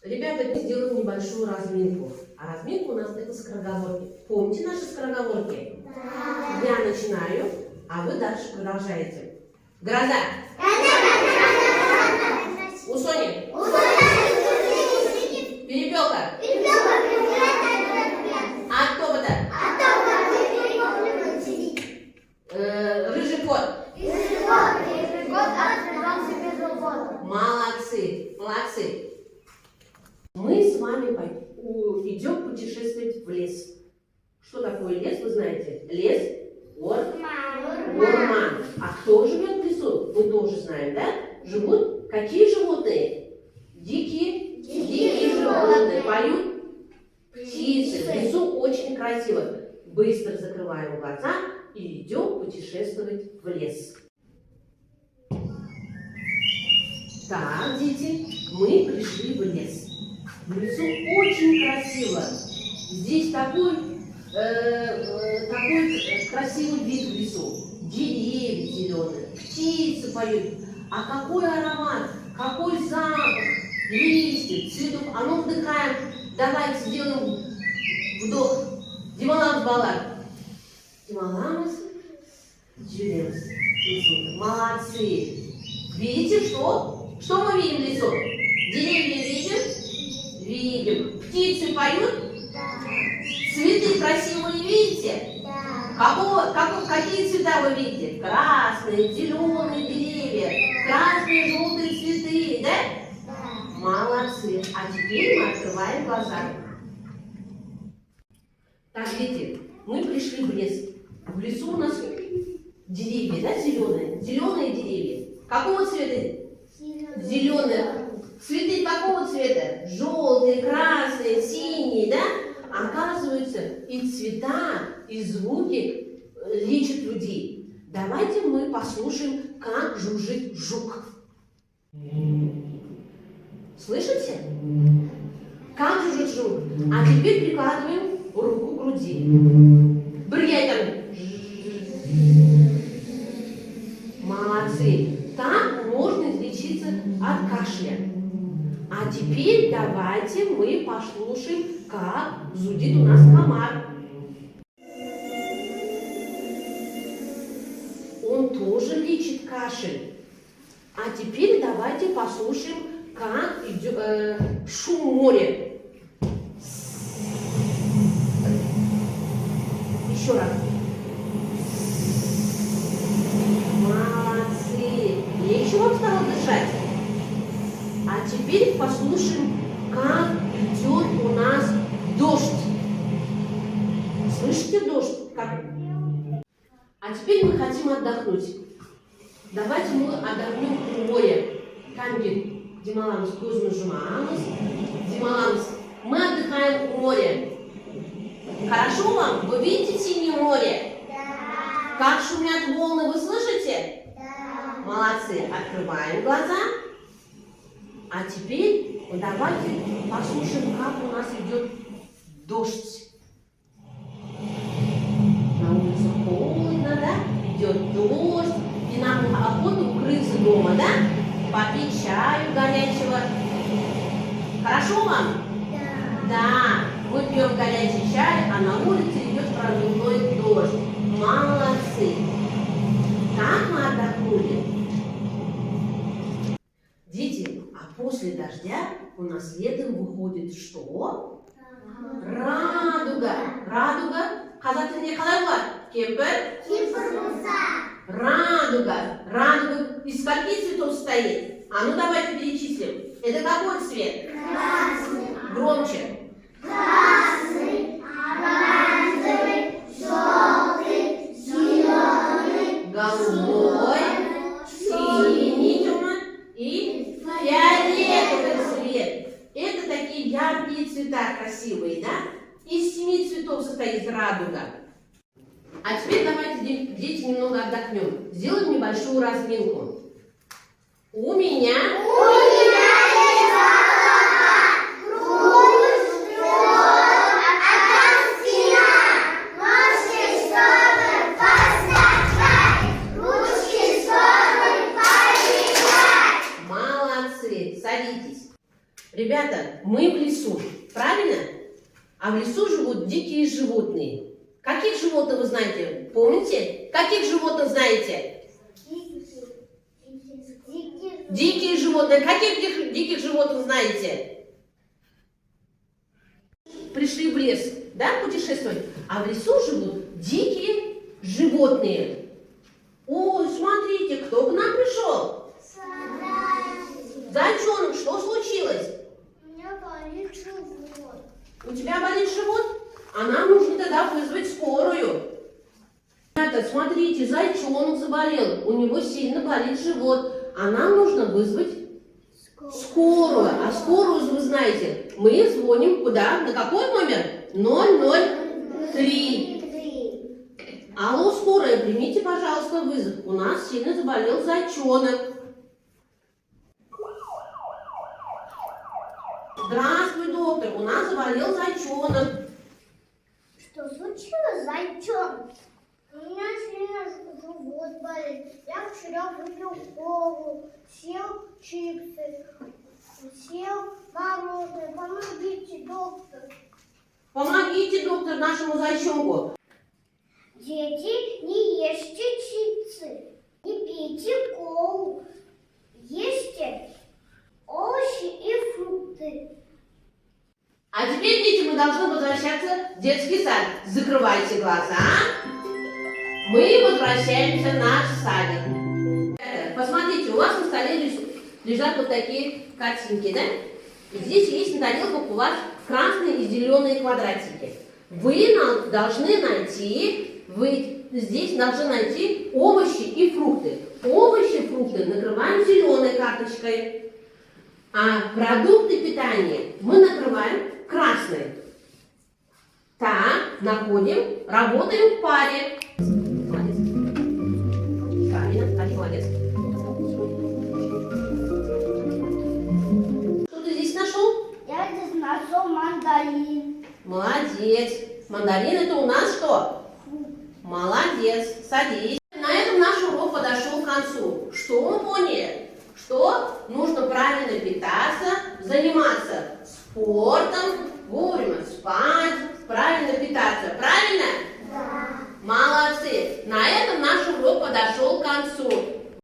Ребята, мы сделаем небольшую разминку. А разминка у нас это скороговорки. Помните наши скороговорки? Да. Я начинаю, а вы дальше продолжаете. Гроза. У Сони. Перепелка. От тобота. Рыжий кот. Молодцы, молодцы. Мы с вами идем путешествовать в лес. Что такое лес, вы знаете? Лес, горман. А кто живет в лесу? Мы тоже знаем, да? Живут какие животные? Дикие животные. Поют птицы. В лесу очень красиво. Быстро закрываем глаза и идем путешествовать в лес. Так, дети, мы пришли в лес. В лесу очень красиво. Здесь такой красивый вид в лесу. Деревья зеленые, птицы поют. А какой аромат, какой запах, листьев, цветов. А ну вдыхаем. Давайте сделаем вдох. Дималамс балар. Дималамс. Дюлемс. Молодцы. Видите, что? Что мы видим в лесу? Деревья видим? Видим. Птицы поют? Да. Цветы красивые видите? Да. Какие цвета вы видите? Красные, зеленые деревья, красные, желтые цветы, да? Да. Молодцы. А теперь мы открываем глаза. Так, дети, мы пришли в лес. В лесу у нас деревья, да, зеленые? Зеленые деревья. Какого цвета? Зеленые. Цветы какого цвета? Желтые, красные, синие, да? Оказывается, и цвета, и звуки лечат людей. Давайте мы послушаем, как жужжит жук. Слышите? Как жужжит жук? А теперь прикладываем руку к груди. Бригайтер. Молодцы. Так можно излечиться от кашля. А теперь давайте мы послушаем, как зудит у нас комар. Он тоже лечит кашель. А теперь давайте послушаем, как идет шум моря. Еще раз. Еще вам стало дышать. А теперь послушаем, как идет у нас дождь. Слышите дождь? Как? А теперь мы хотим отдохнуть. Давайте мы отдохнем у моря. Камбин, Дималамс, Кузмажумамус, Дималамс. Мы отдыхаем у моря. Хорошо вам? Вы видите синее море? Да. Как шумят волны, вы слышите? Молодцы, открываем глаза. А теперь давайте послушаем, как у нас идет дождь. На улице холодно, да? Идет дождь. И нам охота укрыться дома, да? Попить чаю горячего. Хорошо вам? Да. Да. Мы пьем горячий чай, а на улице идет проливной дождь. Молодцы. Как мы отдохнули? Дети, а после дождя у нас летом выходит что? Радуга. Радуга. Қазақ тілінде қалай болады? Кемпір болса. Радуга. Радуга из скольки цветов состоит? А ну давайте перечислим. Это какой цвет? Красный. Громче. Красный, оранжевый, желтый, зеленый, голубой, синий и фиолетовый цвет. Это такие яркие цвета, красивые, да? Из 7 цветов состоит радуга. А теперь давайте, дети, немного отдохнем. Сделаем небольшую разминку. У меня садитесь. Ребята, мы в лесу, правильно? А в лесу живут дикие животные. Каких животных вы знаете? Помните? Каких животных знаете? Дикие животные. Каких диких животных знаете? Пришли в лес, да, путешествовать. А в лесу живут дикие животные. Ой, смотрите, кто к нам пришел? Зайчонок, что случилось? У меня болит живот. У тебя болит живот? А нам нужно тогда вызвать скорую. Ребята, смотрите, зайчонок заболел, у него сильно болит живот, а нам нужно вызвать скорую. А скорую, вы знаете, мы звоним куда? На какой номер? 003. Алло, скорая, примите, пожалуйста, вызов. У нас сильно заболел зайчонок. Здравствуй, доктор, у нас заболел зайчонок. Что случилось, зайчонок? У меня сильно живот болит. Я вчера выпил колу, съел чипсы, съел мороженое. Помогите, доктор. Помогите, доктор, нашему зайчонку. Дети, не ешьте чипсы, не пейте колу, ешьте овощи и фрукты. А теперь, дети, мы должны возвращаться в детский сад. Закрывайте глаза. Мы возвращаемся в наш садик. Посмотрите, у вас на столе лежат вот такие картинки, да? И здесь есть на тарелках у вас красные и зеленые квадратики. Вы должны найти овощи и фрукты. Овощи и фрукты накрываем зеленой карточкой. А продукты питания мы накрываем красной. Так, находим, работаем в паре. Молодец. Правильно, Али, молодец. Что ты здесь нашел? Я здесь нашел мандарин. Молодец. Мандарин это у нас что? Молодец. Садись. На этом наш урок подошел к концу. Что мы поняли? Что нужно правильно питаться, заниматься спортом,